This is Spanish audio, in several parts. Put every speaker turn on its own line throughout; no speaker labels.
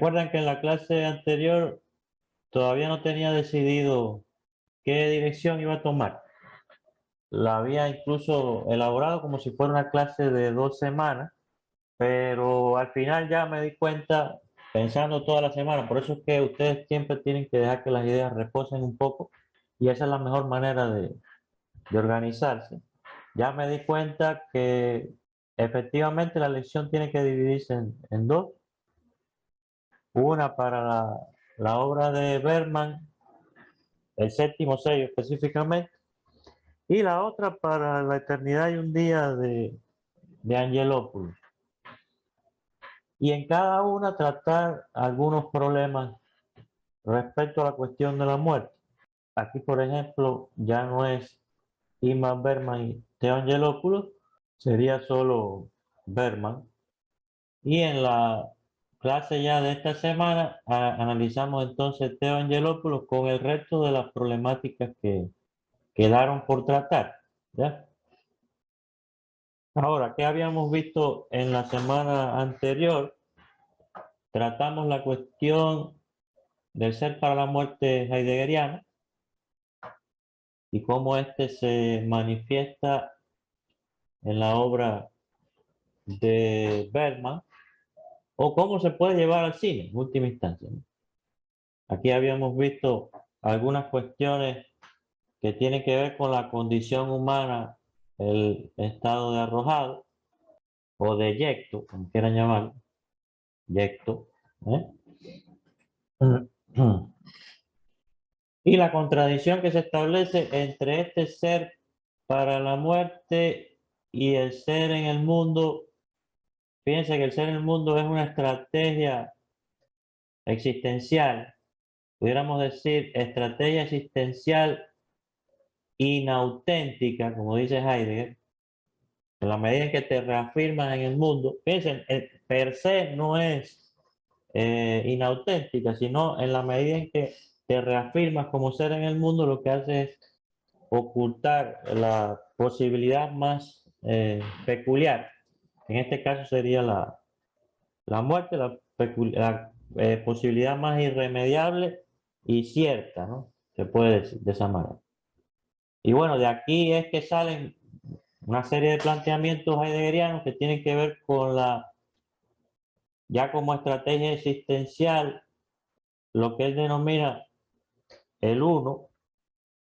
Recuerdan que en la clase anterior todavía no tenía decidido qué dirección iba a tomar. La había incluso elaborado como si fuera una clase de 2 semanas, pero al final ya me di cuenta, pensando toda la semana, por eso es que ustedes siempre tienen que dejar que las ideas reposen un poco y esa es la mejor manera de organizarse. Ya me di cuenta que efectivamente la lección tiene que dividirse en dos. Una para la obra de Bergman, el séptimo sello específicamente, y la otra para La eternidad y un día de Angelopoulos. Y en cada una tratar algunos problemas respecto a la cuestión de la muerte. Aquí, por ejemplo, ya no es Ingmar Bergman y Theo Angelopoulos, sería solo Bergman. Y en la clase ya de esta semana analizamos entonces Theo Angelopoulos con el resto de las problemáticas que quedaron por tratar, ¿ya? Ahora, ¿qué habíamos visto en la semana anterior? Tratamos la cuestión del ser para la muerte heideggeriana y cómo este se manifiesta en la obra de Bergman o cómo se puede llevar al cine en última instancia, ¿no? Aquí habíamos visto algunas cuestiones que tienen que ver con la condición humana, el estado de arrojado o de yecto, como quieran llamarlo, yecto, ¿eh? Y la contradicción que se establece entre este ser para la muerte y el ser en el mundo. Fíjense que el ser en el mundo es una estrategia existencial, pudiéramos decir estrategia existencial inauténtica, como dice Heidegger, en la medida en que te reafirmas en el mundo. Fíjense, per se no es inauténtica, sino en la medida en que te reafirmas como ser en el mundo, lo que hace es ocultar la posibilidad más peculiar. En este caso sería la muerte, la posibilidad más irremediable y cierta, ¿no? Se puede decir de esa manera. Y bueno, de aquí es que salen una serie de planteamientos heideggerianos que tienen que ver con ya como estrategia existencial, lo que él denomina el uno,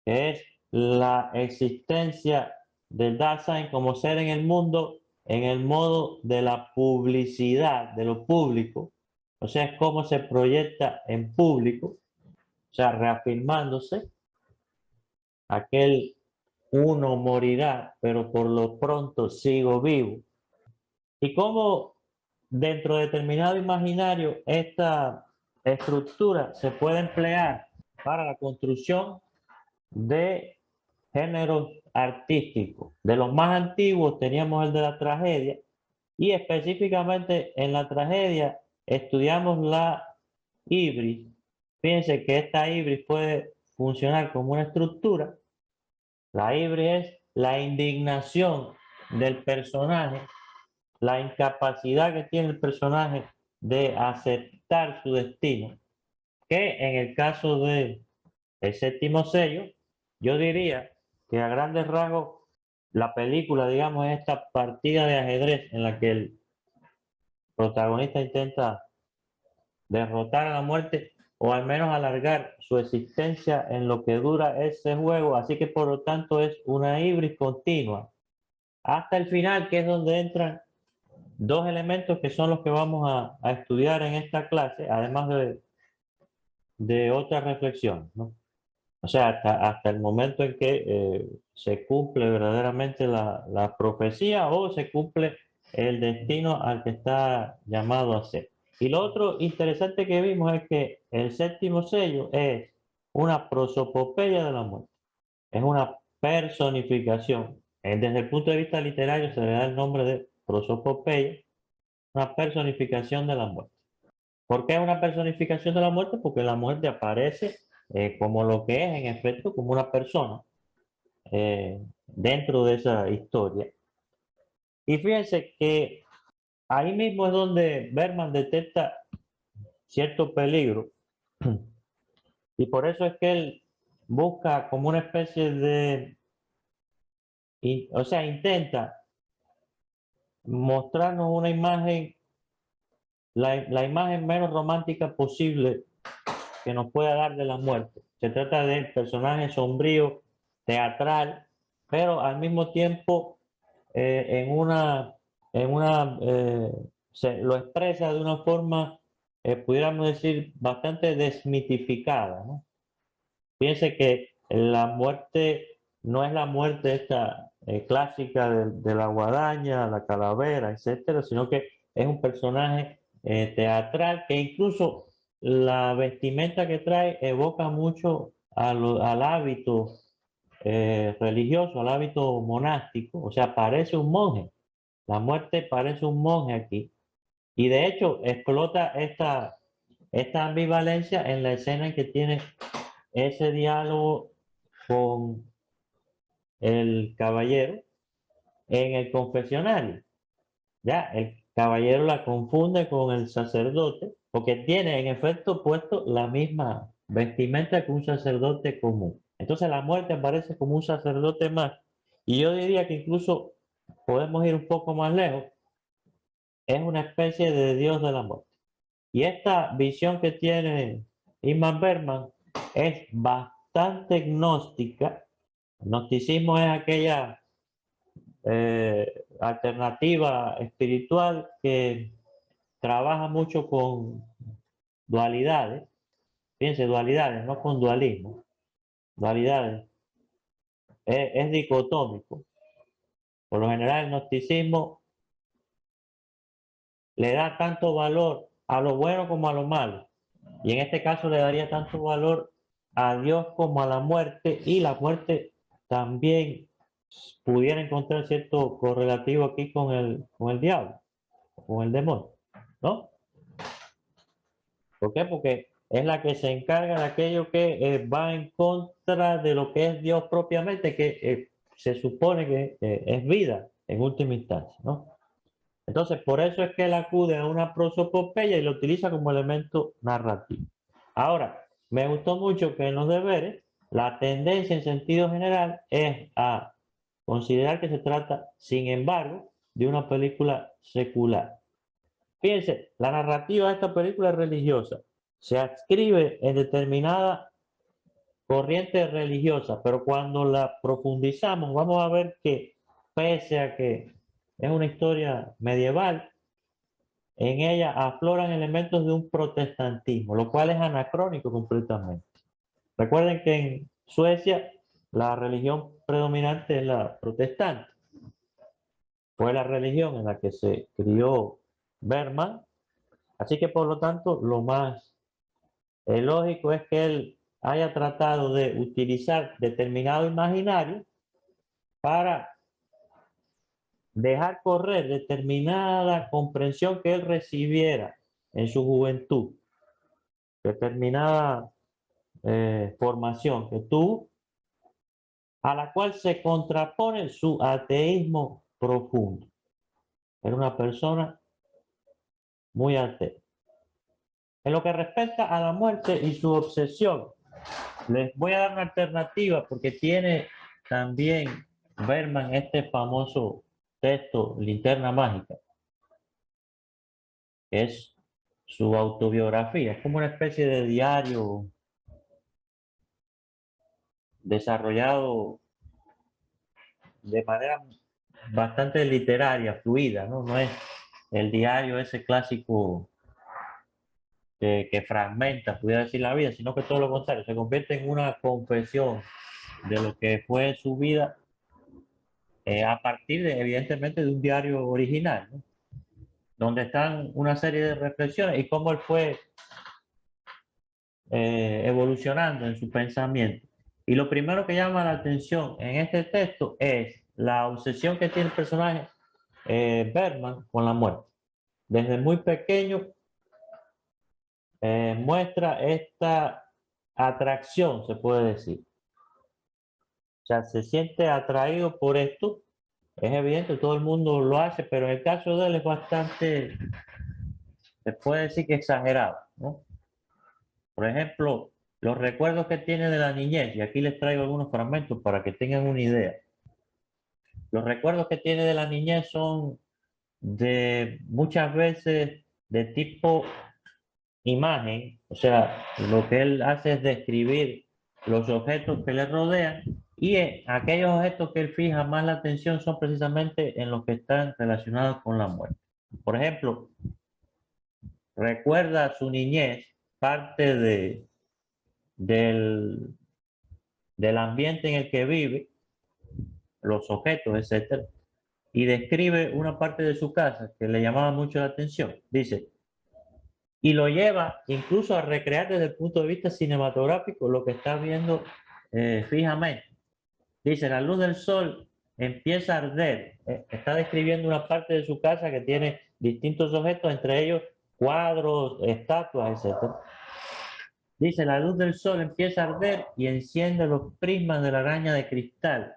que es la existencia del Dasein como ser en el mundo en el modo de la publicidad, de lo público, o sea, es cómo se proyecta en público, o sea, reafirmándose, aquel uno morirá, pero por lo pronto sigo vivo. Y cómo dentro de determinado imaginario esta estructura se puede emplear para la construcción de géneros artísticos. De los más antiguos teníamos el de la tragedia y específicamente en la tragedia estudiamos la ibris. Fíjense que esta ibris puede funcionar como una estructura. La ibris es la indignación del personaje, la incapacidad que tiene el personaje de aceptar su destino, que en el caso de el séptimo sello, yo diría que a grandes rasgos la película, digamos, es esta partida de ajedrez en la que el protagonista intenta derrotar a la muerte o al menos alargar su existencia en lo que dura ese juego, así que por lo tanto es una ibris continua hasta el final, que es donde entran dos elementos que son los que vamos a estudiar en esta clase, además de otras reflexiones, ¿no? O sea, hasta el momento en que se cumple verdaderamente la profecía o se cumple el destino al que está llamado a ser. Y lo otro interesante que vimos es que el séptimo sello es una prosopopeya de la muerte, es una personificación. Desde el punto de vista literario se le da el nombre de prosopopeya, una personificación de la muerte. ¿Por qué es una personificación de la muerte? Porque la muerte aparece como lo que es, en efecto, como una persona dentro de esa historia. Y fíjense que ahí mismo es donde Bergman detecta cierto peligro. Y por eso es que él busca como una especie de, o sea, intenta mostrarnos una imagen, la imagen menos romántica posible que nos pueda dar de la muerte. Se trata de personaje sombrío, teatral, pero al mismo tiempo lo expresa de una forma, pudiéramos decir, bastante desmitificada, ¿no? Piense que la muerte no es la muerte esta clásica de la guadaña, la calavera, etcétera, sino que es un personaje teatral que incluso la vestimenta que trae evoca mucho al hábito religioso, al hábito monástico, o sea, parece un monje. La muerte parece un monje aquí. Y de hecho explota esta ambivalencia en la escena en que tiene ese diálogo con el caballero en el confesionario. Ya, el caballero la confunde con el sacerdote porque tiene en efecto puesto la misma vestimenta que un sacerdote común. Entonces la muerte aparece como un sacerdote más. Y yo diría que incluso podemos ir un poco más lejos. Es una especie de dios de la muerte. Y esta visión que tiene Ingmar Bergman es bastante gnóstica. Gnosticismo es aquella alternativa espiritual que trabaja mucho con dualidades. Fíjense, dualidades, no con dualismo. Dualidades. Es dicotómico. Por lo general, el gnosticismo le da tanto valor a lo bueno como a lo malo. Y en este caso le daría tanto valor a Dios como a la muerte, y la muerte también pudiera encontrar cierto correlativo aquí con el diablo, con el demonio, ¿no? ¿Por qué? Porque es la que se encarga de aquello que va en contra de lo que es Dios propiamente, que se supone que es vida en última instancia, ¿no? Entonces, por eso es que él acude a una prosopopeya y lo utiliza como elemento narrativo. Ahora, me gustó mucho que en los deberes la tendencia en sentido general es a considerar que se trata, sin embargo, de una película secular. Fíjense, la narrativa de esta película es religiosa. Se adscribe en determinada corriente religiosa, pero cuando la profundizamos vamos a ver que pese a que es una historia medieval, en ella afloran elementos de un protestantismo, lo cual es anacrónico completamente. Recuerden que en Suecia la religión predominante es la protestante. Fue la religión en la que se crió Bergman, así que por lo tanto lo más lógico es que él haya tratado de utilizar determinado imaginario para dejar correr determinada comprensión que él recibiera en su juventud, determinada formación que tuvo, a la cual se contrapone su ateísmo profundo. Era una persona muy atea. En lo que respecta a la muerte y su obsesión, les voy a dar una alternativa porque tiene también Bergman este famoso texto, Linterna Mágica, que es su autobiografía. Es como una especie de diario desarrollado de manera bastante literaria, fluida, ¿no? No es el diario ese clásico que fragmenta, pudiera decir, la vida, sino que todo lo contrario, se convierte en una confesión de lo que fue su vida a partir de, evidentemente, de un diario original, ¿no? Donde están una serie de reflexiones y cómo él fue evolucionando en su pensamiento. Y lo primero que llama la atención en este texto es la obsesión que tiene el personaje Bergman con la muerte. Desde muy pequeño muestra esta atracción, se puede decir. O sea, se siente atraído por esto. Es evidente, todo el mundo lo hace, pero en el caso de él es bastante, se puede decir que exagerado, ¿no? Por ejemplo, los recuerdos que tiene de la niñez, y aquí les traigo algunos fragmentos para que tengan una idea. Los recuerdos que tiene de la niñez son de muchas veces de tipo imagen, o sea, lo que él hace es describir los objetos que le rodean y aquellos objetos que él fija más la atención son precisamente en los que están relacionados con la muerte. Por ejemplo, recuerda su niñez, parte del, del ambiente en el que vive, los objetos, etcétera, y describe una parte de su casa que le llamaba mucho la atención. Dice, y lo lleva incluso a recrear desde el punto de vista cinematográfico lo que está viendo fijamente. Dice, la luz del sol empieza a arder. Está describiendo una parte de su casa que tiene distintos objetos, entre ellos cuadros, estatuas, etc. Dice, la luz del sol empieza a arder y enciende los prismas de la araña de cristal.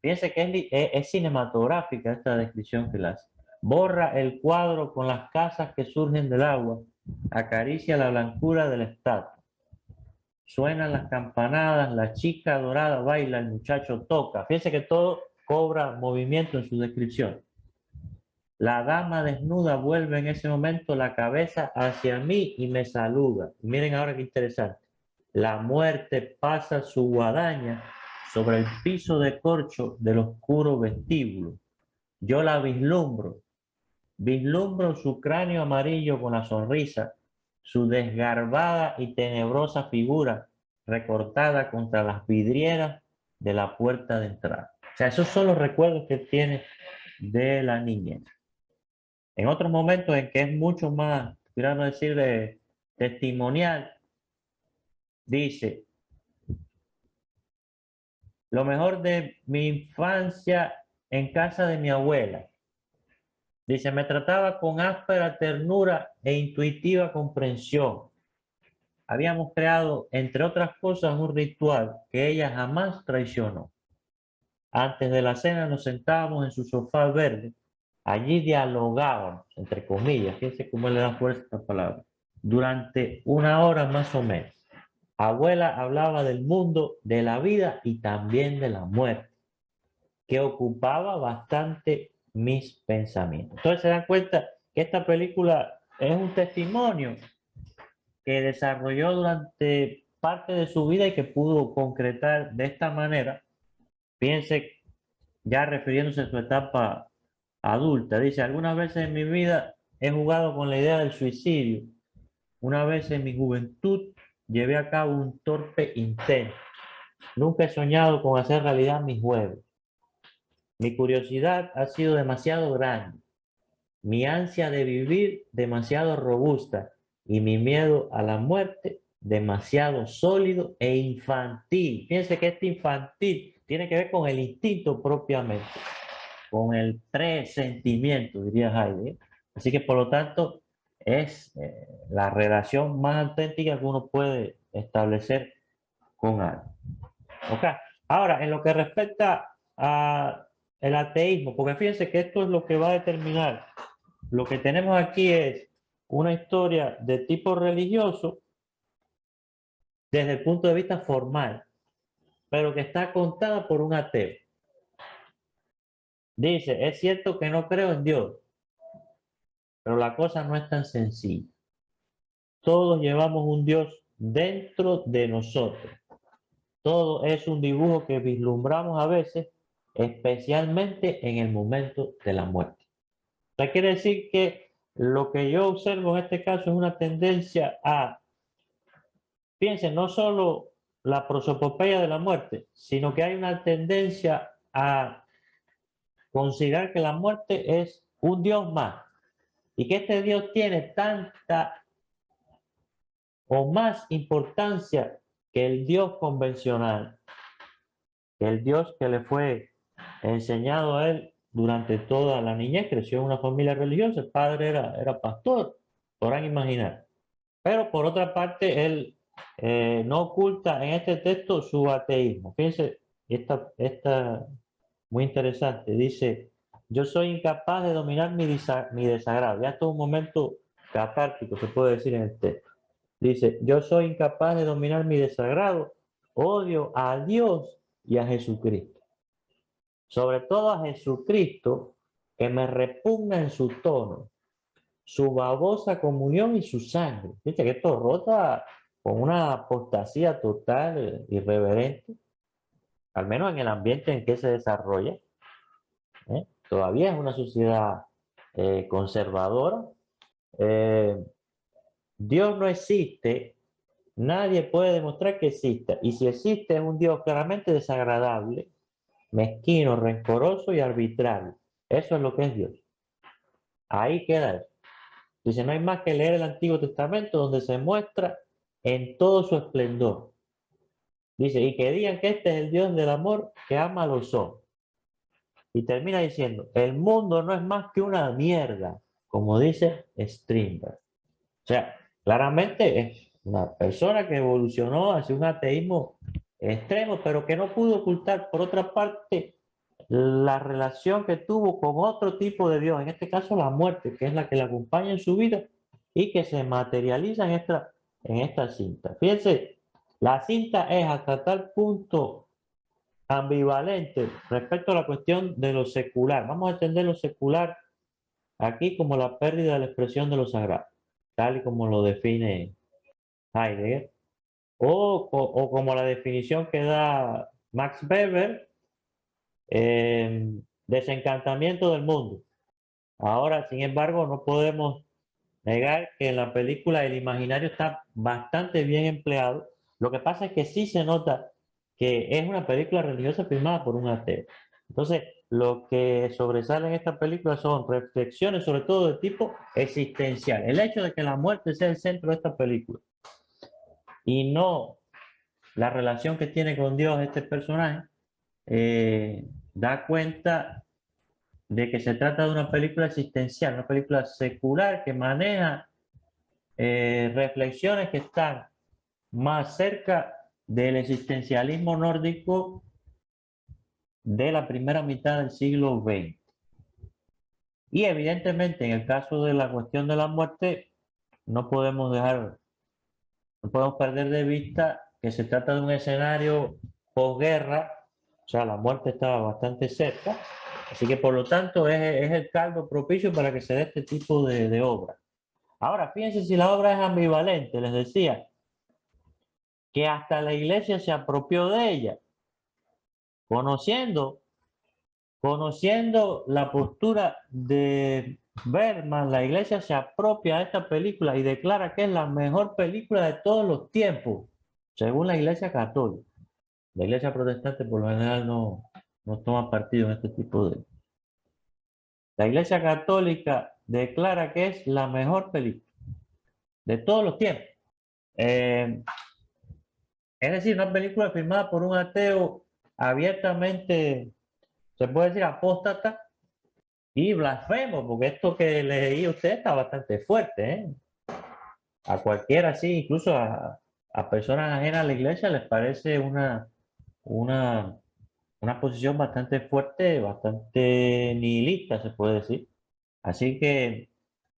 Fíjense que es cinematográfica esta descripción que la hace. Borra el cuadro con las casas que surgen del agua, acaricia la blancura del estatua. Suenan las campanadas, la chica dorada baila, el muchacho toca. Fíjense que todo cobra movimiento en su descripción. La dama desnuda vuelve en ese momento la cabeza hacia mí y me saluda. Miren ahora qué interesante. La muerte pasa su guadaña sobre el piso de corcho del oscuro vestíbulo. Yo la vislumbro su cráneo amarillo con la sonrisa, su desgarbada y tenebrosa figura recortada contra las vidrieras de la puerta de entrada. O sea, esos son los recuerdos que tiene de la niñez. En otros momentos en que es mucho más, quiero decir, testimonial, dice, lo mejor de mi infancia en casa de mi abuela. Dice, me trataba con áspera ternura e intuitiva comprensión. Habíamos creado, entre otras cosas, un ritual que ella jamás traicionó. Antes de la cena nos sentábamos en su sofá verde. Allí dialogábamos, entre comillas, fíjense cómo le da fuerza a esta palabra, durante una hora más o menos. Abuela hablaba del mundo, de la vida y también de la muerte, que ocupaba bastante mis pensamientos. Entonces se dan cuenta que esta película es un testimonio que desarrolló durante parte de su vida y que pudo concretar de esta manera. Piense, ya refiriéndose a su etapa adulta, dice, algunas veces en mi vida he jugado con la idea del suicidio. Una vez en mi juventud llevé a cabo un torpe intento. Nunca he soñado con hacer realidad mis juegos. Mi curiosidad ha sido demasiado grande, mi ansia de vivir demasiado robusta y mi miedo a la muerte demasiado sólido e infantil. Fíjense que este infantil tiene que ver con el instinto propiamente, con el presentimiento, diría Heidegger. Así que por lo tanto es la relación más auténtica que uno puede establecer con algo. ¿Ok? Ahora, en lo que respecta a el ateísmo, porque fíjense que esto es lo que va a determinar. Lo que tenemos aquí es una historia de tipo religioso desde el punto de vista formal, pero que está contada por un ateo. Dice, es cierto que no creo en Dios, pero la cosa no es tan sencilla. Todos llevamos un Dios dentro de nosotros. Todo es un dibujo que vislumbramos a veces, especialmente en el momento de la muerte. O sea, quiere decir que lo que yo observo en este caso es una tendencia a, fíjense, no solo la prosopopeya de la muerte, sino que hay una tendencia a considerar que la muerte es un Dios más y que este Dios tiene tanta o más importancia que el Dios convencional, que el Dios que le fue enseñado a él durante toda la niñez. Creció en una familia religiosa, el padre era pastor, podrán imaginar. Pero por otra parte, él no oculta en este texto su ateísmo. Fíjense, esta muy interesante, dice, yo soy incapaz de dominar mi desagrado. Ya esto es un momento catártico, se puede decir en el texto. Dice, yo soy incapaz de dominar mi desagrado, odio a Dios y a Jesucristo. Sobre todo a Jesucristo, que me repugna en su tono, su babosa comunión y su sangre. Dice que esto rota con una apostasía total, irreverente, al menos en el ambiente en que se desarrolla. Todavía es una sociedad conservadora. Dios no existe, nadie puede demostrar que exista. Y si existe, es un Dios claramente desagradable, mezquino, rencoroso y arbitrario. Eso es lo que es Dios. Ahí queda eso. Dice, no hay más que leer el Antiguo Testamento donde se muestra en todo su esplendor. Dice, y que digan que este es el Dios del amor que ama a los hombres. Y termina diciendo, el mundo no es más que una mierda, como dice Strindberg. O sea, claramente es una persona que evolucionó hacia un ateísmo extremo, pero que no pudo ocultar, por otra parte, la relación que tuvo con otro tipo de Dios, en este caso la muerte, que es la que le acompaña en su vida y que se materializa en esta cinta. Fíjense, la cinta es hasta tal punto ambivalente respecto a la cuestión de lo secular. Vamos a entender lo secular aquí como la pérdida de la expresión de lo sagrado, tal y como lo define Heidegger, o como la definición que da Max Weber, desencantamiento del mundo. Ahora, sin embargo, no podemos negar que en la película el imaginario está bastante bien empleado. Lo que pasa es que sí se nota que es una película religiosa filmada por un ateo. Entonces, lo que sobresale en esta película son reflexiones, sobre todo de tipo existencial. El hecho de que la muerte sea el centro de esta película y no la relación que tiene con Dios este personaje, da cuenta de que se trata de una película existencial, una película secular que maneja reflexiones que están más cerca del existencialismo nórdico de la primera mitad del siglo XX. Y evidentemente en el caso de la cuestión de la muerte, no podemos no podemos perder de vista que se trata de un escenario posguerra, o sea, la muerte estaba bastante cerca, así que por lo tanto es el caldo propicio para que se dé este tipo de obra. Ahora, fíjense si la obra es ambivalente, les decía que hasta la iglesia se apropió de ella, conociendo, conociendo la postura de Bergman, la iglesia se apropia de esta película y declara que es la mejor película de todos los tiempos, según la iglesia católica. La iglesia protestante por lo general no toma partido en este tipo de... La iglesia católica declara que es la mejor película de todos los tiempos. Es decir, una película filmada por un ateo abiertamente, se puede decir, apóstata y blasfemo, porque esto que leí a usted está bastante fuerte, ¿eh? A cualquiera así, incluso a personas ajenas a la iglesia, les parece una, una posición bastante fuerte, bastante nihilista, se puede decir. Así que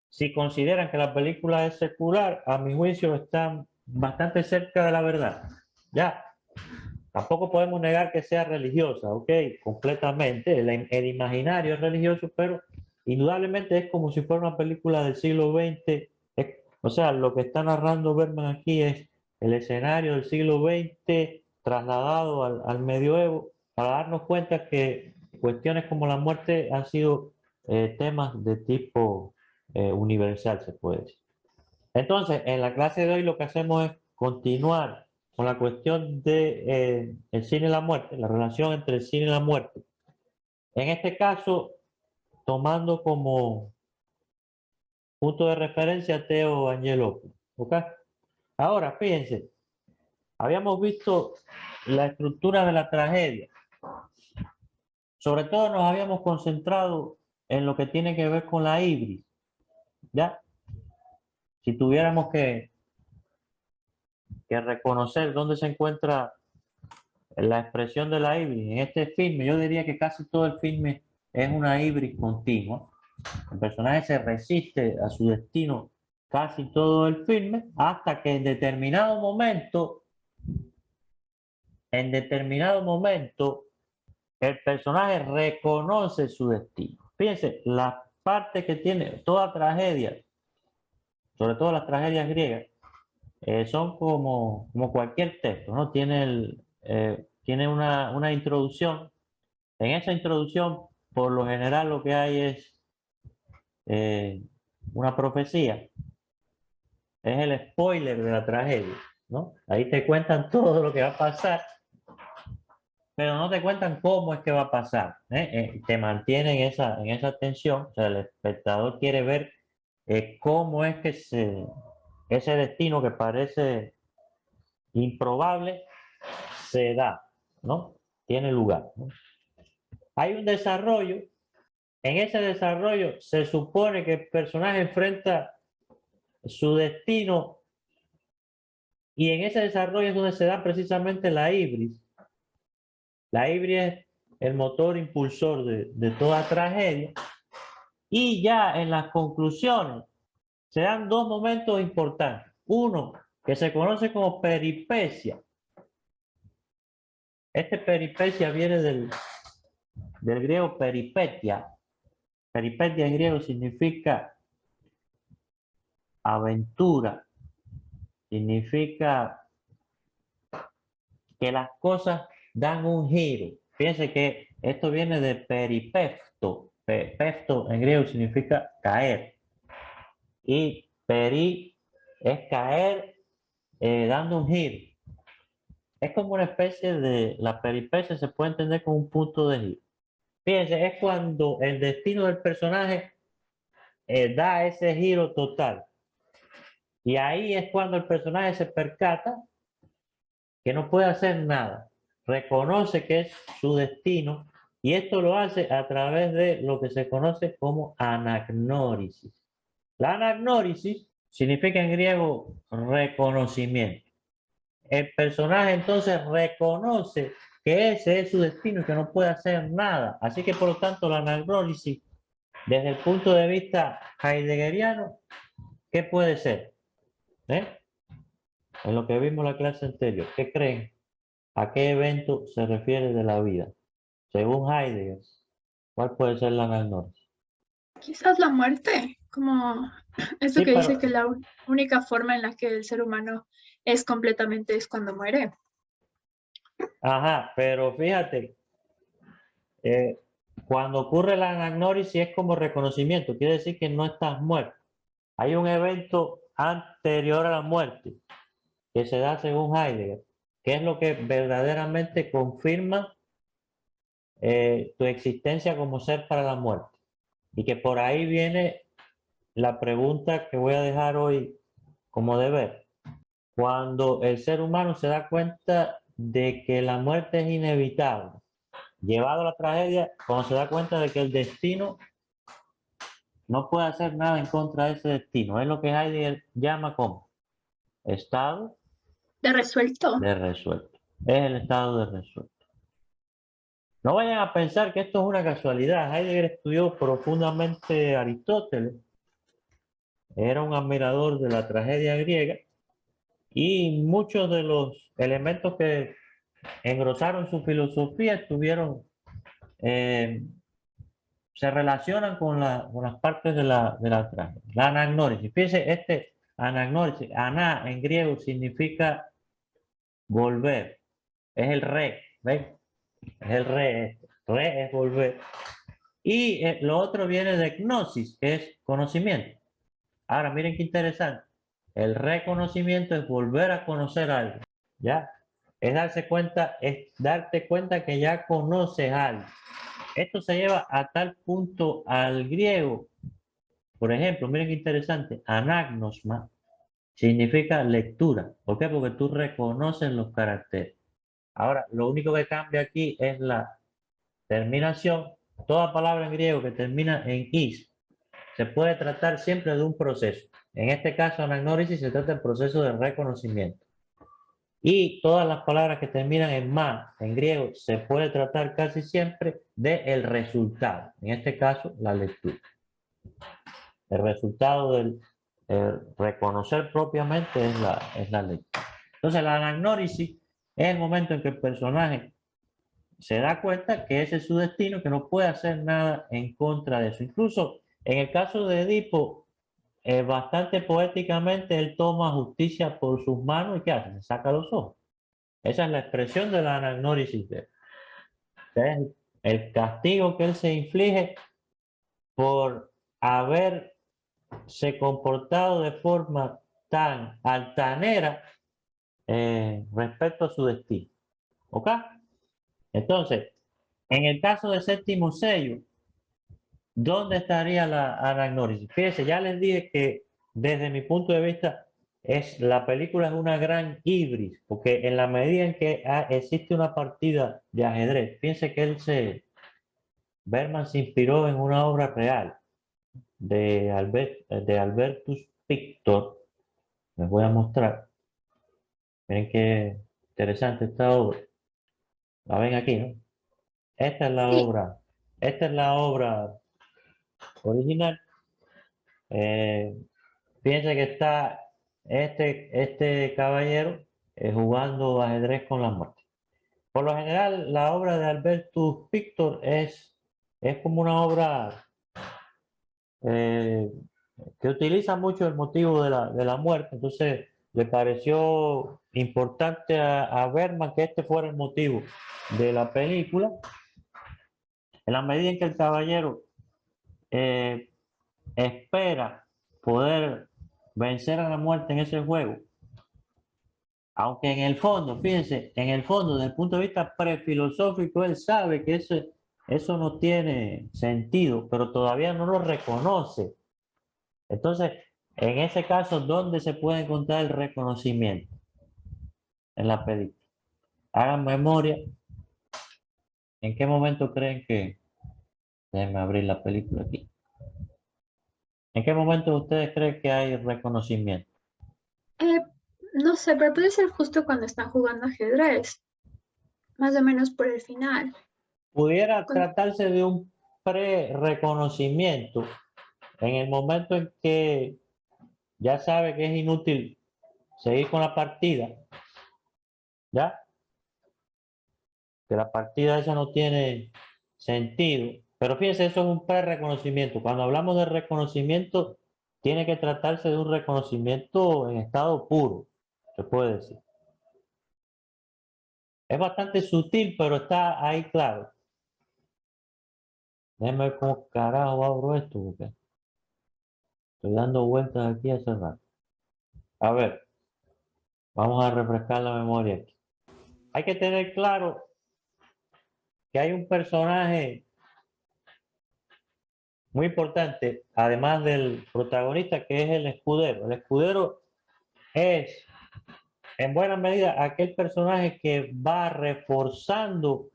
si consideran que la película es secular, a mi juicio están bastante cerca de la verdad. Ya, tampoco podemos negar que sea religiosa, ¿ok? Completamente. El imaginario es religioso, pero indudablemente es como si fuera una película del siglo XX. O sea, lo que está narrando Bergman aquí es el escenario del siglo XX trasladado al medioevo para darnos cuenta que cuestiones como la muerte han sido temas de tipo universal, se puede decir. Entonces, en la clase de hoy lo que hacemos es continuar con la cuestión de el cine y la muerte, la relación entre el cine y la muerte. En este caso, tomando como punto de referencia a Theo Angelopoulos, ¿ok? Ahora, fíjense, habíamos visto la estructura de la tragedia. Sobre todo nos habíamos concentrado en lo que tiene que ver con la ibris, ¿ya? Si tuviéramos que reconocer dónde se encuentra la expresión de la ibris en este filme, yo diría que casi todo el filme es una ibris continua. El personaje se resiste a su destino casi todo el filme, hasta que en determinado momento, el personaje reconoce su destino. Fíjense, la parte que tiene toda tragedia, sobre todo las tragedias griegas, son como cualquier texto, ¿no? Tiene una introducción. En esa introducción, por lo general, lo que hay es una profecía. Es el spoiler de la tragedia, ¿no? Ahí te cuentan todo lo que va a pasar, pero no te cuentan cómo es que va a pasar. Te mantienen en esa tensión. O sea, el espectador quiere ver cómo es que ese destino que parece improbable se da, ¿no? Tiene lugar, ¿no? Hay un desarrollo. En ese desarrollo se supone que el personaje enfrenta su destino y en ese desarrollo es donde se da precisamente la ibris. La ibris es el motor impulsor de toda tragedia. Y ya en las conclusiones se dan dos momentos importantes. Uno, que se conoce como peripecia. Este peripecia viene del griego peripetia. Peripetia en griego significa aventura, significa que las cosas dan un giro. Fíjense que esto viene de peripefto. Pefto en griego significa caer. Y peri es caer dando un giro. Es como una especie de, la peripecia se puede entender como un punto de giro. Fíjense, es cuando el destino del personaje da ese giro total. Y ahí es cuando el personaje se percata que no puede hacer nada. Reconoce que es su destino y esto lo hace a través de lo que se conoce como anagnórisis. La anagnórisis significa en griego reconocimiento. El personaje entonces reconoce que ese es su destino y que no puede hacer nada. Así que por lo tanto la anagnórisis, desde el punto de vista heideggeriano, ¿qué puede ser? En lo que vimos en la clase anterior, ¿qué creen? ¿A qué evento se refiere de la vida? Según Heidegger, ¿cuál puede ser la anagnórisis?
Quizás la muerte, como eso
Sí,
que dice
pero,
que la única forma en la que el ser humano es completamente es cuando muere.
ajá, pero fíjate, eh, cuando ocurre la anagnórisis es como reconocimiento, quiere decir que no estás muerto. Hay un evento anterior a la muerte que se da según Heidegger, que es lo que verdaderamente confirma tu existencia como ser para la muerte. Y que por ahí viene la pregunta que voy a dejar hoy como deber. Cuando el ser humano se da cuenta de que la muerte es inevitable, llevado a la tragedia, cuando se da cuenta de que el destino no puede hacer nada en contra de ese destino, es lo que Heidegger llama como estado
De resuelto.
de resuelto. Es el estado de resuelto. No vayan a pensar que esto es una casualidad. Heidegger estudió profundamente a Aristóteles, era un admirador de la tragedia griega y muchos de los elementos que engrosaron su filosofía se relacionan con las partes de la tragedia. La anagnórisis. Fíjense, anagnórisis, aná en griego significa volver. Es el re, ¿ven? Es el re. Re es volver. Y lo otro viene de gnosis, que es conocimiento. Ahora, miren qué interesante. El reconocimiento es volver a conocer algo, ¿ya? Es darte cuenta que ya conoces algo. Esto se lleva a tal punto al griego. Por ejemplo, miren qué interesante. Anagnosma significa lectura. ¿Por qué? Porque tú reconoces los caracteres. Ahora, lo único que cambia aquí es la terminación. Toda palabra en griego que termina en is se puede tratar siempre de un proceso. En este caso, anagnórisis se trata del proceso de reconocimiento. Y todas las palabras que terminan en ma, en griego, se puede tratar casi siempre del resultado. En este caso, la lectura. El resultado reconocer propiamente es la ley. Entonces la anagnórisis es el momento en que el personaje se da cuenta que ese es su destino, que no puede hacer nada en contra de eso. Incluso en el caso de Edipo, bastante poéticamente, él toma justicia por sus manos y ¿qué hace? Se saca los ojos. Esa es la expresión de la anagnórisis. Es el castigo que él se inflige por haberse comportado de forma tan altanera respecto a su destino. ¿Ok? Entonces, en el caso del séptimo sello, ¿dónde estaría la anagnórisis? Fíjense, ya les dije que desde mi punto de vista la película es una gran híbris, porque en la medida en que existe una partida de ajedrez, fíjense que Bergman se inspiró en una obra real de Albertus Pictor. Les voy a mostrar. Miren qué interesante esta obra. La ven aquí, ¿no? Esta es la
Sí,
obra. Esta es la obra original. Eh, Fíjense que está este caballero jugando ajedrez con la muerte. Por lo general, la obra de Albertus Pictor es como una obra eh, que utiliza mucho el motivo de la muerte. Entonces, le pareció importante a Bergman que este fuera el motivo de la película. En la medida en que el caballero eh, espera poder vencer a la muerte en ese juego, aunque en el fondo, fíjense, en el fondo, desde el punto de vista prefilosófico, él sabe que eso no tiene sentido, pero todavía no lo reconoce. Entonces, en ese caso, ¿dónde se puede encontrar el reconocimiento? En la película. Hagan memoria. ¿En qué momento creen que... Déjenme abrir la película aquí. ¿En qué momento ustedes creen que hay reconocimiento?
eh, no sé, pero puede ser justo cuando están jugando ajedrez, más o menos por el final.
Pudiera
Cuando-
tratarse de un pre-reconocimiento en el momento en que ya sabe que es inútil seguir con la partida, ¿ya? Que la partida esa no tiene sentido. Pero fíjense, eso es un pre-reconocimiento. Cuando hablamos de reconocimiento, tiene que tratarse de un reconocimiento en estado puro, se puede decir. Es bastante sutil, pero está ahí claro. Déjenme ver cómo carajo abro esto, porque estoy dando vueltas aquí hace rato. A ver, vamos a refrescar la memoria aquí. Hay que tener claro que hay un personaje muy importante, además del protagonista, que es el escudero. El escudero es, en buena medida, aquel personaje que va reforzando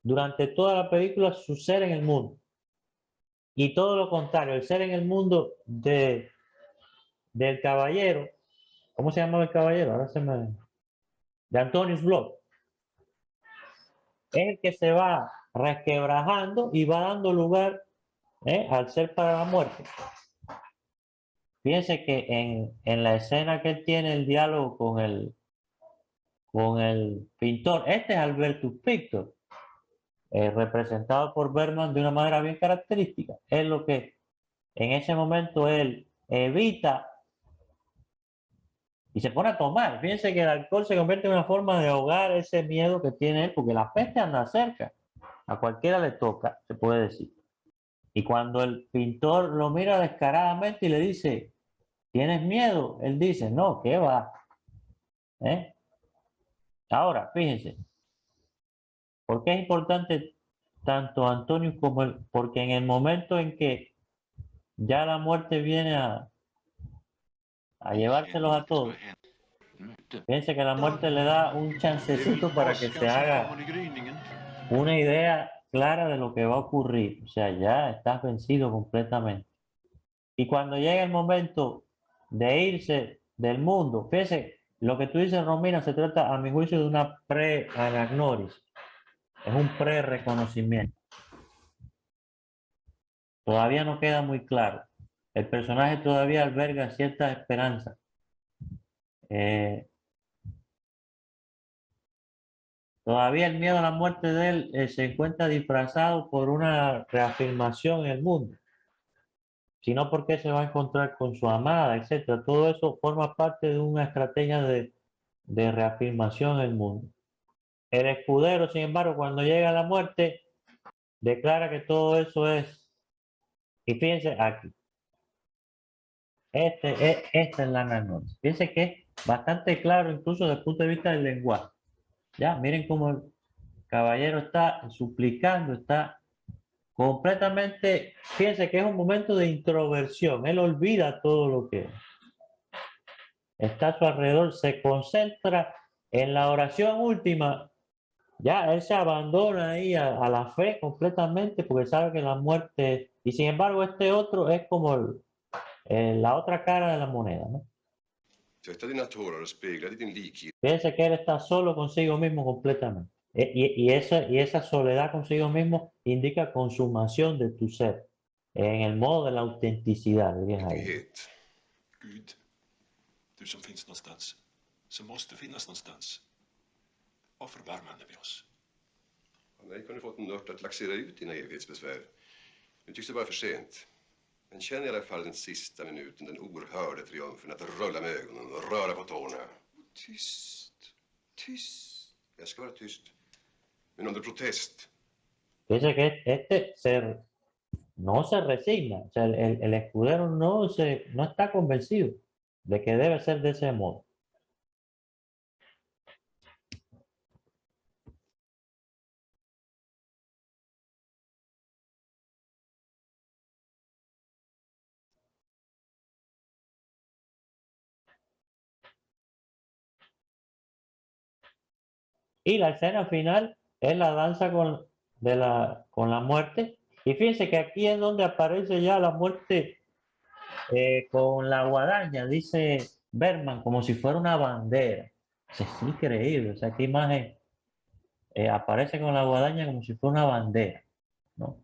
durante toda la película su ser en el mundo. Y todo lo contrario, el ser en el mundo del caballero. ¿Cómo se llama el caballero? Ahora se me... De Antonius Block. Es el que se va resquebrajando y va dando lugar al ser para la muerte. Fíjense que en la escena que él tiene el diálogo con el pintor, este es Albertus Pictor, representado por Bergman de una manera bien característica. Es lo que en ese momento él evita y se pone a tomar. Fíjense que el alcohol se convierte en una forma de ahogar ese miedo que tiene él, porque la peste anda cerca. A cualquiera le toca, se puede decir. Y cuando el pintor lo mira descaradamente y le dice, ¿tienes miedo? Él dice, no, ¿qué va? ¿Eh? Ahora, fíjense, ¿por qué es importante tanto Antonio como él? Porque en el momento en que ya la muerte viene a llevárselos a todos, fíjense que la muerte le da un chancecito para que se haga una idea clara de lo que va a ocurrir. O sea, ya estás vencido completamente. Y cuando llega el momento de irse del mundo, fíjese, lo que tú dices, Romina, se trata, a mi juicio, de una pre-anagnosis. Es un pre-reconocimiento. Todavía no queda muy claro. el personaje todavía alberga cierta esperanza. Todavía el miedo a la muerte de él se encuentra disfrazado por una reafirmación en el mundo, sino porque se va a encontrar con su amada, etcétera. Todo eso forma parte de una estrategia de reafirmación en el mundo. El escudero, sin embargo, cuando llega a la muerte, declara que todo eso es, y fíjense aquí, esta es la anagnosis. Fíjense que es bastante claro, incluso desde el punto de vista del lenguaje. Ya, miren cómo el caballero está suplicando, está completamente, fíjense que es un momento de introversión, él olvida todo lo que está a su alrededor, se concentra en la oración última, ya él se abandona ahí a la fe completamente porque sabe que la muerte, y sin embargo este otro es como la otra cara de la moneda, ¿no? Fíjense que él está solo consigo mismo completamente. Y esa soledad consigo mismo indica consumación de tu ser, en el modo de la autenticidad, dirías ahí.
Gud, du som finns någonstans, som måste finnas någonstans. Var förbarmande med oss.
Nej, kunde fått en ört att laxera ut dina evighetsbesvär. Nu tycks det vara för sent. Men känn i alla fall den sista minuten, den oerhörda triumfen att rulla med ögonen och röra på tårna. Tyst, tyst. Jag ska vara tyst. Men under protest.
Fíjense que no se resigna, o sea, el escudero no está convencido de que debe ser de ese modo. Y la escena final es la danza con la muerte. Y fíjense que aquí es donde aparece ya la muerte con la guadaña, dice Berman, como si fuera una bandera. Es increíble, o sea, qué imagen aparece con la guadaña como si fuera una bandera, ¿no?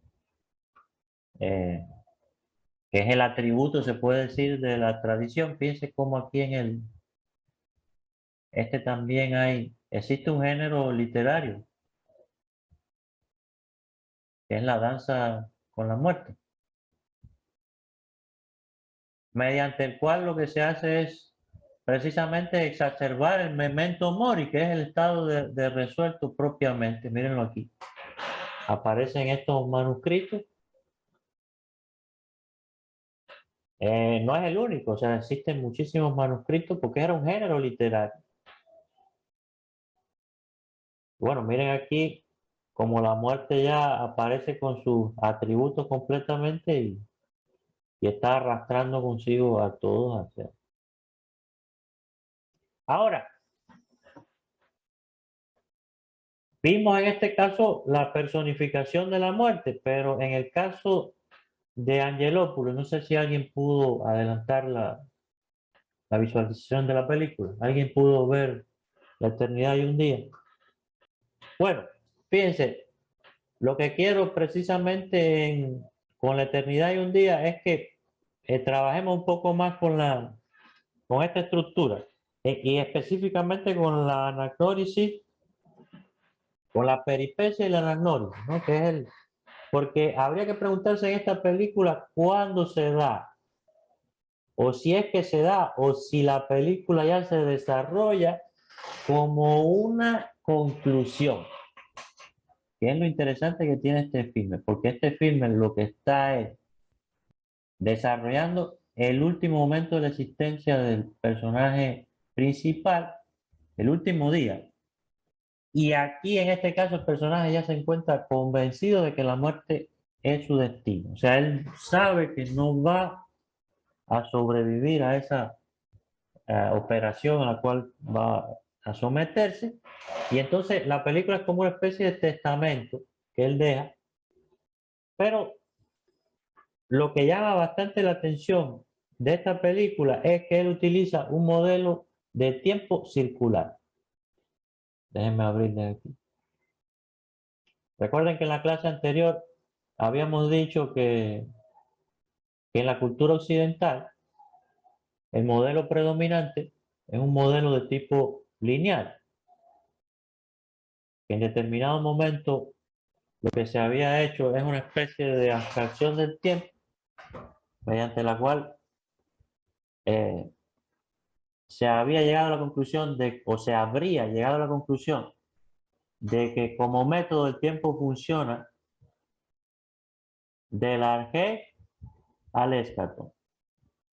Que es el atributo, se puede decir, de la tradición. Fíjense como aquí también existe un género literario, que es la danza con la muerte, mediante el cual lo que se hace es precisamente exacerbar el memento mori, que es el estado de resuelto propiamente. Mírenlo aquí. Aparecen estos manuscritos. No es el único, o sea, existen muchísimos manuscritos porque era un género literario. Bueno, miren aquí como la muerte ya aparece con sus atributos completamente y está arrastrando consigo a todos hacia. Ahora, vimos en este caso la personificación de la muerte, pero en el caso de Angelópolis, no sé si alguien pudo adelantar la visualización de la película. ¿Alguien pudo ver La eternidad y un día? Bueno, fíjense, lo que quiero precisamente con La eternidad y un día es que trabajemos un poco más con esta estructura y específicamente con la anagnórisis, con la peripecia y la anagnórisis, ¿no? Que es porque habría que preguntarse en esta película cuándo se da, o si es que se da, o si la película ya se desarrolla como una conclusión. Que es lo interesante que tiene este filme, porque este filme lo que está es desarrollando el último momento de la existencia del personaje principal, el último día. Y aquí en este caso el personaje ya se encuentra convencido de que la muerte es su destino. O sea, él sabe que no va a sobrevivir a esa operación a la cual va a someterse. Y entonces la película es como una especie de testamento que él deja. Pero lo que llama bastante la atención de esta película es que él utiliza un modelo de tiempo circular. Déjenme abrirle aquí. Recuerden que en la clase anterior habíamos dicho que que en la cultura occidental el modelo predominante es un modelo de tipo lineal, que en determinado momento lo que se había hecho es una especie de abstracción del tiempo, mediante la cual se había llegado a la conclusión o se habría llegado a la conclusión de que como método el tiempo funciona del arjé al escato.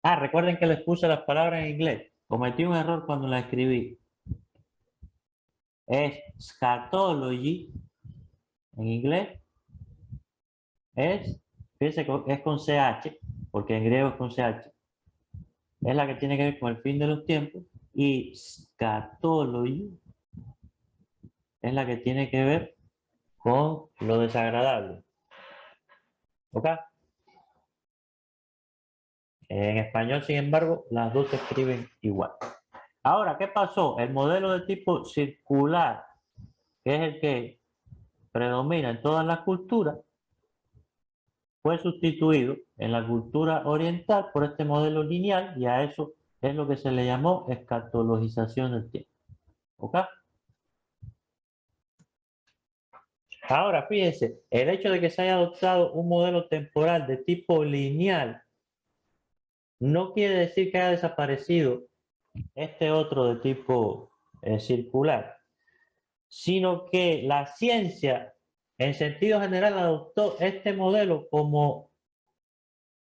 Recuerden que les puse las palabras en inglés. Cometí un error cuando la escribí. Es scatology en inglés. Fíjense que es con CH, porque en griego es con CH. Es la que tiene que ver con el fin de los tiempos. Y scatology es la que tiene que ver con lo desagradable. ¿Ok? En español, sin embargo, las dos se escriben igual. Ahora, ¿qué pasó? El modelo de tipo circular, que es el que predomina en todas las culturas, fue sustituido en la cultura oriental por este modelo lineal y a eso es lo que se le llamó escatologización del tiempo. ¿Ok? Ahora, fíjense, el hecho de que se haya adoptado un modelo temporal de tipo lineal no quiere decir que haya desaparecido este otro de tipo circular, sino que la ciencia en sentido general adoptó este modelo como,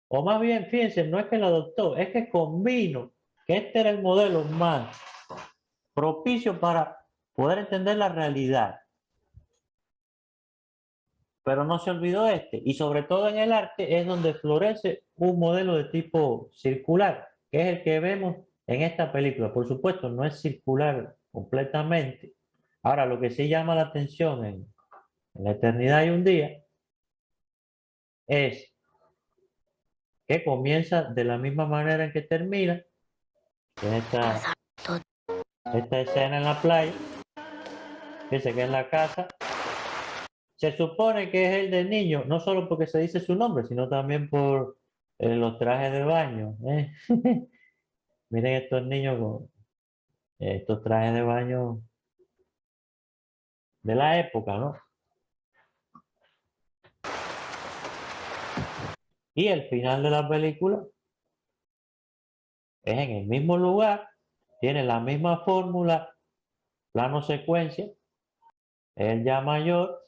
o más bien, fíjense, no es que lo adoptó, es que convino que este era el modelo más propicio para poder entender la realidad. Pero no se olvidó este, y sobre todo en el arte es donde florece un modelo de tipo circular, que es el que vemos en esta película. Por supuesto, no es circular completamente. Ahora, lo que sí llama la atención en La eternidad y un día es que comienza de la misma manera en que termina, en esta escena en la playa. Dice que es la casa. Se supone que es el del niño, no solo porque se dice su nombre, sino también por los trajes de baño. Miren estos niños con estos trajes de baño de la época, ¿no? Y el final de la película es en el mismo lugar, tiene la misma fórmula, plano secuencia, él ya mayor,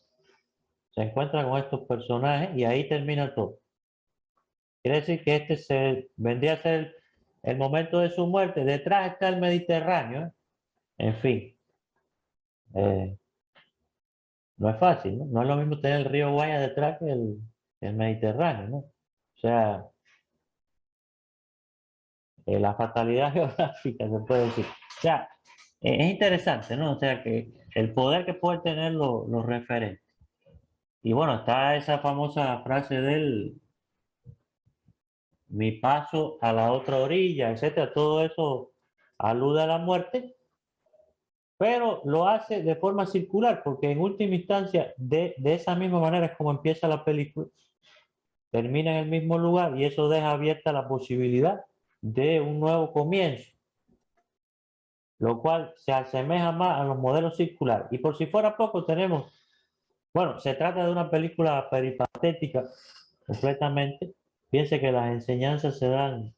se encuentra con estos personajes y ahí termina todo. Quiere decir que vendría a ser el momento de su muerte. Detrás está el Mediterráneo, ¿eh? En fin, no es fácil, ¿no? No es lo mismo tener el río Guaya detrás que el Mediterráneo, ¿no? O sea, la fatalidad geográfica se puede decir. O sea, es interesante, ¿no? O sea, que el poder que pueden tener los referentes. Y bueno, está esa famosa frase del mi paso a la otra orilla, etcétera. Todo eso alude a la muerte, pero lo hace de forma circular, porque en última instancia, de esa misma manera es como empieza la película, termina en el mismo lugar y eso deja abierta la posibilidad de un nuevo comienzo, lo cual se asemeja más a los modelos circulares. Y por si fuera poco, tenemos, bueno, se trata de una película peripatética completamente. Piense que las enseñanzas se dan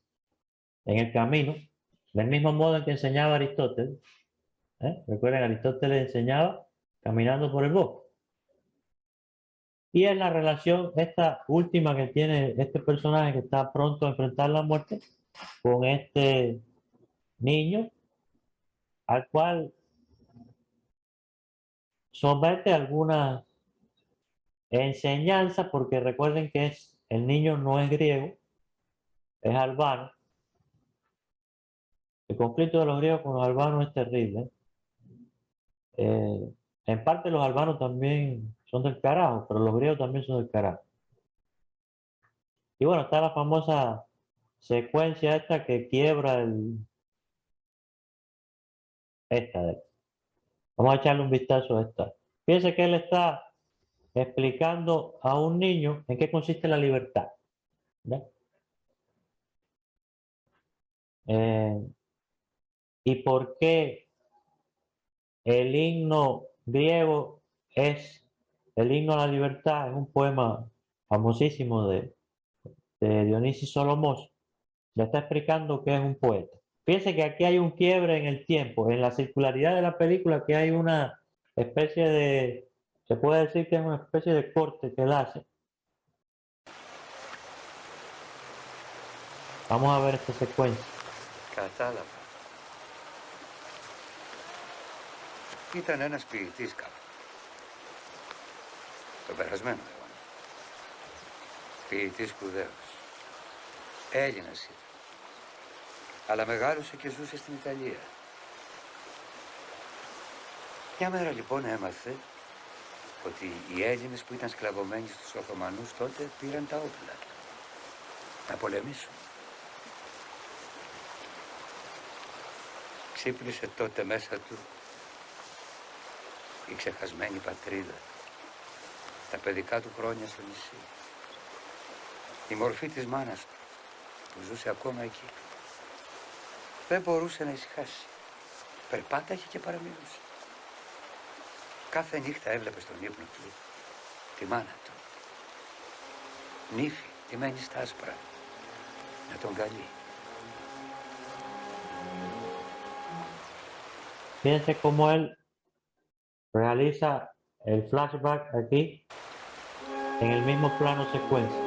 en el camino, del mismo modo en que enseñaba Aristóteles. Recuerden, Aristóteles enseñaba caminando por el bosque. Y es la relación, esta última que tiene este personaje que está pronto a enfrentar la muerte, con este niño, al cual somete algunas enseñanzas, porque recuerden que el niño no es griego, es albano. El conflicto de los griegos con los albanos es terrible. En parte los albanos también son del carajo, pero los griegos también son del carajo. Y bueno, está la famosa secuencia esta que quiebra esta. Vamos a echarle un vistazo a esta. Fíjense que él está explicando a un niño en qué consiste la libertad, ¿verdad? y por qué el himno griego es el himno a la libertad, es un poema famosísimo de Dionisio Solomos. Ya está explicando que es un poeta. Fíjense que aquí hay un quiebre en el tiempo, en la circularidad de la película, que hay una especie de, se puede decir que es una especie de corte que él hace. Vamos a ver esta secuencia.
Κατάλαβα. Ήταν ένας ποιητής κάπου. Το περασμένο αιώνα. Ποιητής σπουδαίος. Έλληνας ήταν. Αλλά μεγάλωσε και ζούσε στην Ιταλία. Μια μέρα λοιπόν έμαθε ότι οι Έλληνες που ήταν σκλαβωμένοι στους Οθωμανούς τότε πήραν τα όπλα να πολεμήσουν. Ξύπνησε τότε μέσα του η ξεχασμένη πατρίδα, τα παιδικά του χρόνια στο νησί, η μορφή της μάνας του που ζούσε ακόμα εκεί. Δεν μπορούσε να ησυχάσει. Περπάταγε και παραμιλούσε. Κάθε νύχτα έβλεπε στον ύπνο του τη μάνα του. Νύφη, ντυμένη στα άσπρα, να τον καλεί.
Fíjense cómo él realiza el flashback aquí en el mismo plano secuencia.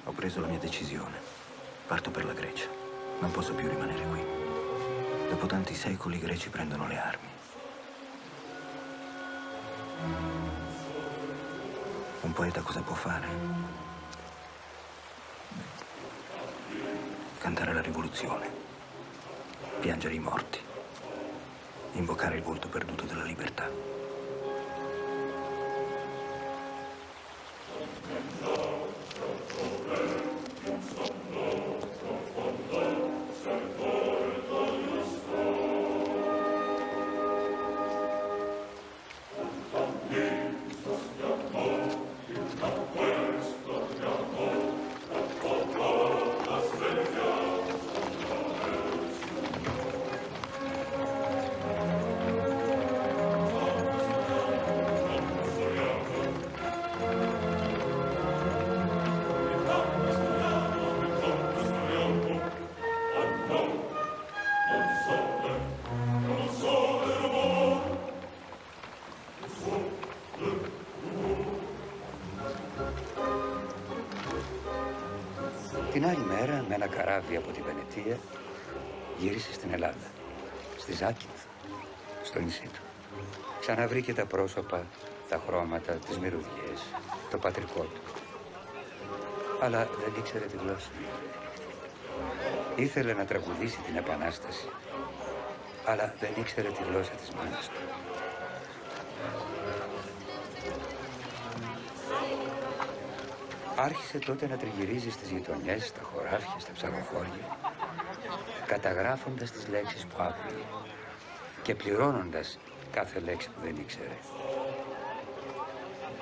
Ho preso la mia decisione. Parto per la Grecia. Non posso più rimanere qui. Dopo tanti secoli i greci prendono le armi. Un poeta cosa può fare? Cantare la rivoluzione, piangere i morti, invocare il volto perduto della libertà.
Την άλλη μέρα, με ένα καράβι από τη Βενετία, γύρισε στην Ελλάδα, στη Ζάκυνθο, στο νησί του. Ξαναβρήκε τα πρόσωπα, τα χρώματα, τις μυρωδιές, το πατρικό του. Αλλά δεν ήξερε τη γλώσσα. Ήθελε να τραγουδήσει την Επανάσταση, αλλά δεν ήξερε τη γλώσσα της μάνας του. Άρχισε τότε να τριγυρίζει στις γειτονιές, στα χωράφια, στα ψαγοχώρια, καταγράφοντας τις λέξεις που άκουγε και πληρώνοντας κάθε λέξη που δεν ήξερε.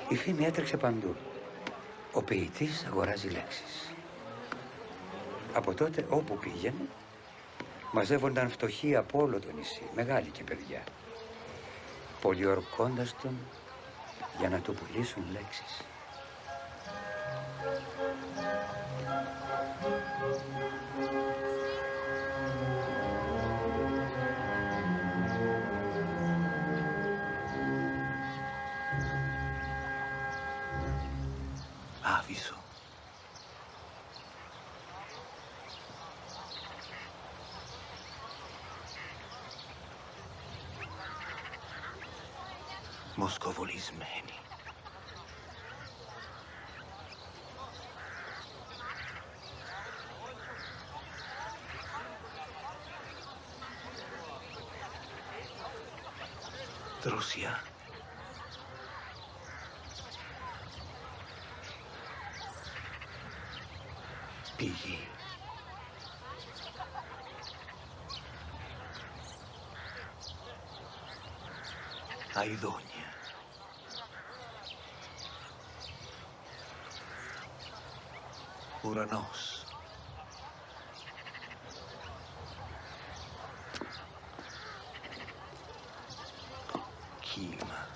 Η φήμη έτρεξε παντού. Ο ποιητής αγοράζει λέξεις. Από τότε όπου πήγαινε, μαζεύονταν φτωχοί από όλο το νησί, μεγάλοι και παιδιά, πολιορκώντας τον για να του πουλήσουν λέξεις.
Άβυσσο. Μοσκοβολισμένη. Δροσιά. τη γη. Αηδόνια. Ουρανός. Κύμα.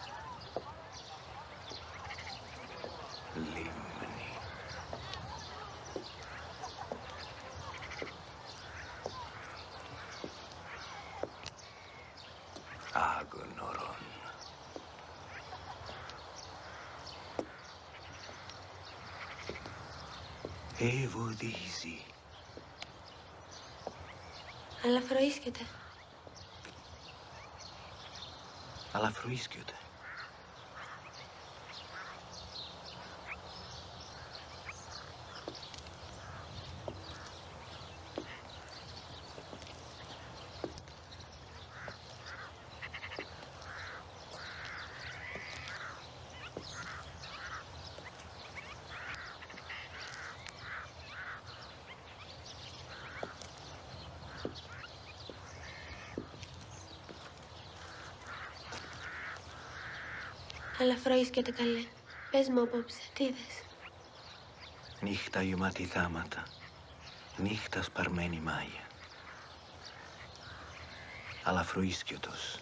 Λίμνη. Άγνωρον. Ευωδίζει.
Αλλά φροίσκεται.
Αλλά φροίσκεται.
Αλλά φροίσκεται καλέ. Πες μου απόψε, τι είδες?
Νύχτα γεμάτη θάματα. Νύχτα σπαρμένη μάγια. Αλλά φροίσκιωτος.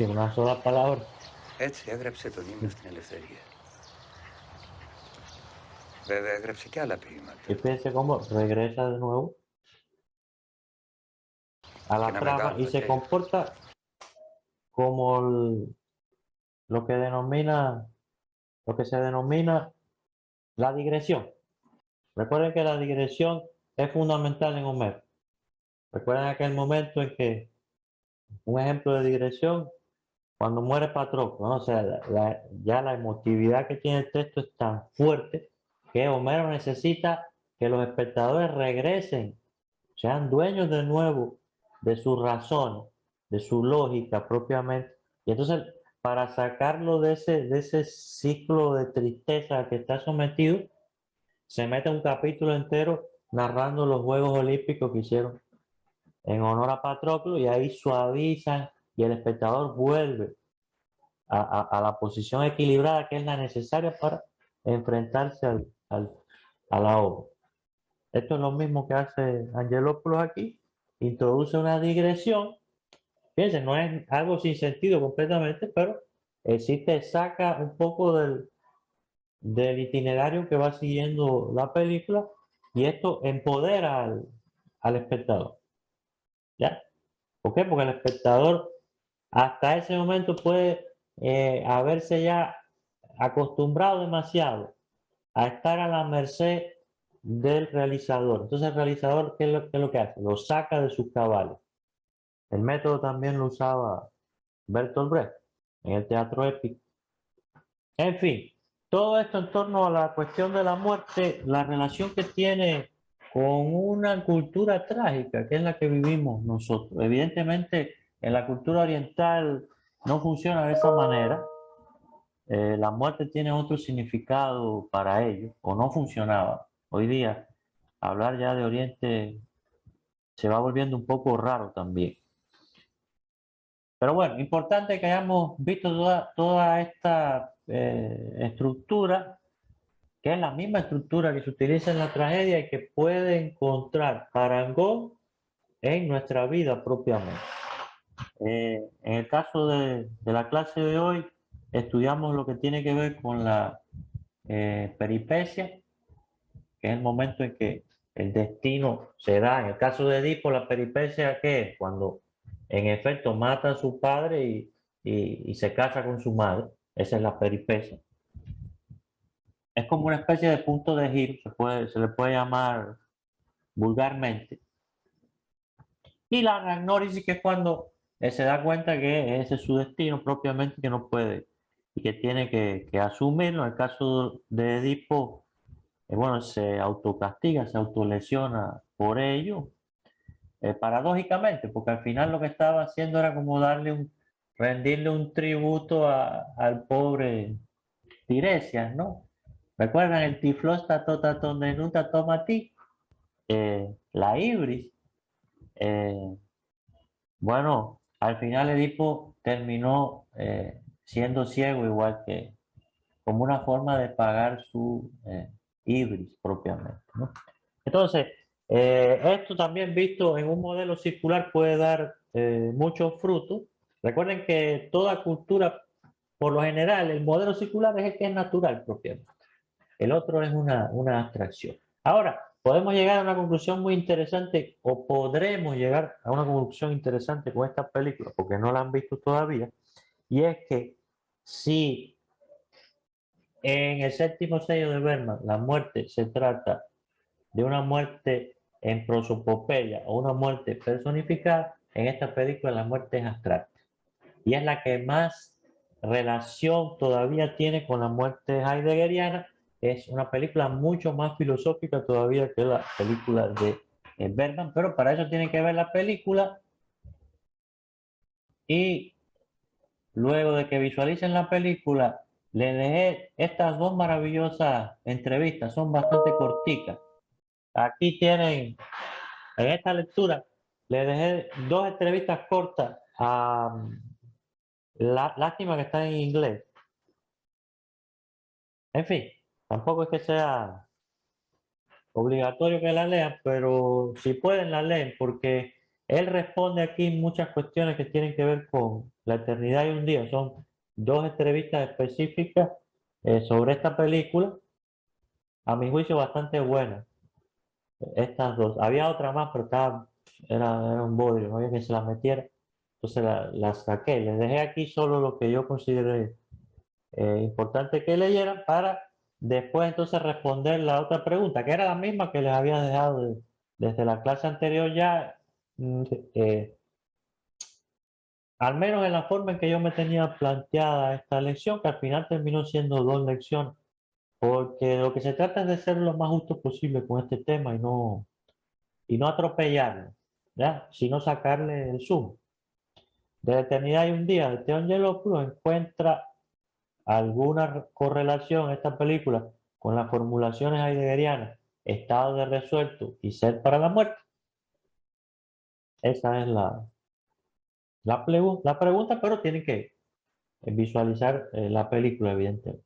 Sin una sola palabra.
Έτσι έγραψε τον ύμνο στην ελευθερία. Βέβαια έγραψε και άλλα ποίηματα.
Y fíjense cómo regresa de nuevo a la
Que no me
trama
calma,
y se
che.
comporta como lo que se denomina la digresión. Recuerden que la digresión es fundamental en Homero. Recuerden aquel momento en que, un ejemplo de digresión, cuando muere Patroclo, ¿no? O sea, ya la emotividad que tiene el texto es tan fuerte que Homero necesita que los espectadores regresen, sean dueños de nuevo de sus razones, de su lógica propiamente. Y entonces, para sacarlo de ese ciclo de tristeza al que está sometido, se mete un capítulo entero narrando los Juegos Olímpicos que hicieron en honor a Patroclo, y ahí suavizan y el espectador vuelve a la posición equilibrada que es la necesaria para enfrentarse a la obra. Esto es lo mismo que hace Angelopoulos aquí, introduce una digresión. Fíjense, no es algo sin sentido completamente, pero existe, saca un poco del itinerario que va siguiendo la película, y esto empodera al espectador. ¿Ya? ¿Por qué? Porque el espectador hasta ese momento puede haberse ya acostumbrado demasiado a estar a la merced del realizador. Entonces el realizador, ¿qué es lo que hace? Lo saca de sus cabales. El método también lo usaba Bertolt Brecht en el teatro épico. En fin, todo esto en torno a la cuestión de la muerte, la relación que tiene con una cultura trágica, que es la que vivimos nosotros. Evidentemente, en la cultura oriental no funciona de esa manera. La muerte tiene otro significado para ellos, o no funcionaba. Hoy día, hablar ya de Oriente se va volviendo un poco raro también. Pero bueno, importante que hayamos visto toda esta estructura, que es la misma estructura que se utiliza en la tragedia y que puede encontrar parangón en nuestra vida propiamente. En el caso de la clase de hoy, estudiamos lo que tiene que ver con la peripecia, que es el momento en que el destino se da. En el caso de Edipo, la peripecia, ¿qué es? Cuando en efecto mata a su padre y se casa con su madre. Esa es la peripecia. Es como una especie de punto de giro, se le puede llamar vulgarmente. Y la anagnórisis, que es cuando se da cuenta que ese es su destino propiamente, que no puede y que tiene que asumirlo. En el caso de Edipo, bueno, se autocastiga, se autolesiona por ello, paradójicamente, porque al final lo que estaba haciendo era como rendirle un tributo al pobre Tiresias, ¿no? ¿Recuerdan el tiflos tato nenuta tomati? La ibris. Bueno, al final Edipo terminó siendo ciego, igual que como una forma de pagar su ibris propiamente, ¿no? Entonces, esto también visto en un modelo circular puede dar muchos frutos. Recuerden que toda cultura, por lo general, el modelo circular es el que es natural propiamente. El otro es una abstracción. Ahora, podemos llegar a una conclusión muy interesante, o podremos llegar a una conclusión interesante con esta película, porque no la han visto todavía, y es que si en el séptimo sello de Bergman la muerte se trata de una muerte en prosopopeya o una muerte personificada, en esta película la muerte es abstracta. Y es la que más relación todavía tiene con la muerte heideggeriana. Es una película mucho más filosófica todavía que la película de Bergman, pero para eso tienen que ver la película y luego de que visualicen la película, les dejé estas dos maravillosas entrevistas, son bastante corticas. Aquí tienen, en esta lectura, les dejé dos entrevistas cortas a lástima que está en inglés. En fin, tampoco es que sea obligatorio que la lean, pero si pueden la leen, porque él responde aquí muchas cuestiones que tienen que ver con la eternidad y un día. Son dos entrevistas específicas sobre esta película, a mi juicio bastante buenas. Estas dos. Había otra más, pero era un bodrio, no había que se la metiera. Entonces la saqué. Les dejé aquí solo lo que yo consideré importante que leyeran para después entonces responder la otra pregunta, que era la misma que les había dejado desde la clase anterior ya, eh, al menos en la forma en que yo me tenía planteada esta lección, que al final terminó siendo dos lecciones, porque lo que se trata es de ser lo más justo posible con este tema y no atropellarlo, ¿ya? Sino sacarle el zoom. De la eternidad y un día, de Theon Gelopoulos encuentra alguna correlación esta película con las formulaciones heideggerianas, estado de resuelto y ser para la muerte. Esa es la pregunta, pero tienen que visualizar la película, evidentemente.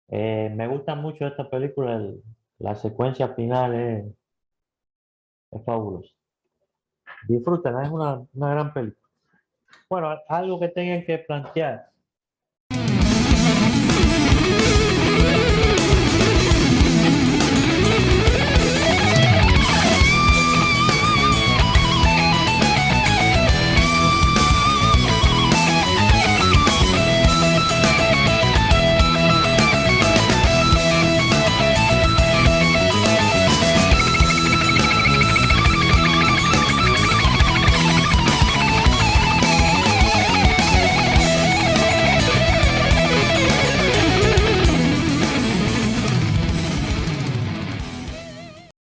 Me gusta mucho esta película, la secuencia final es fabulosa. Disfrútenla, es una gran película. Bueno, algo que tengan que plantear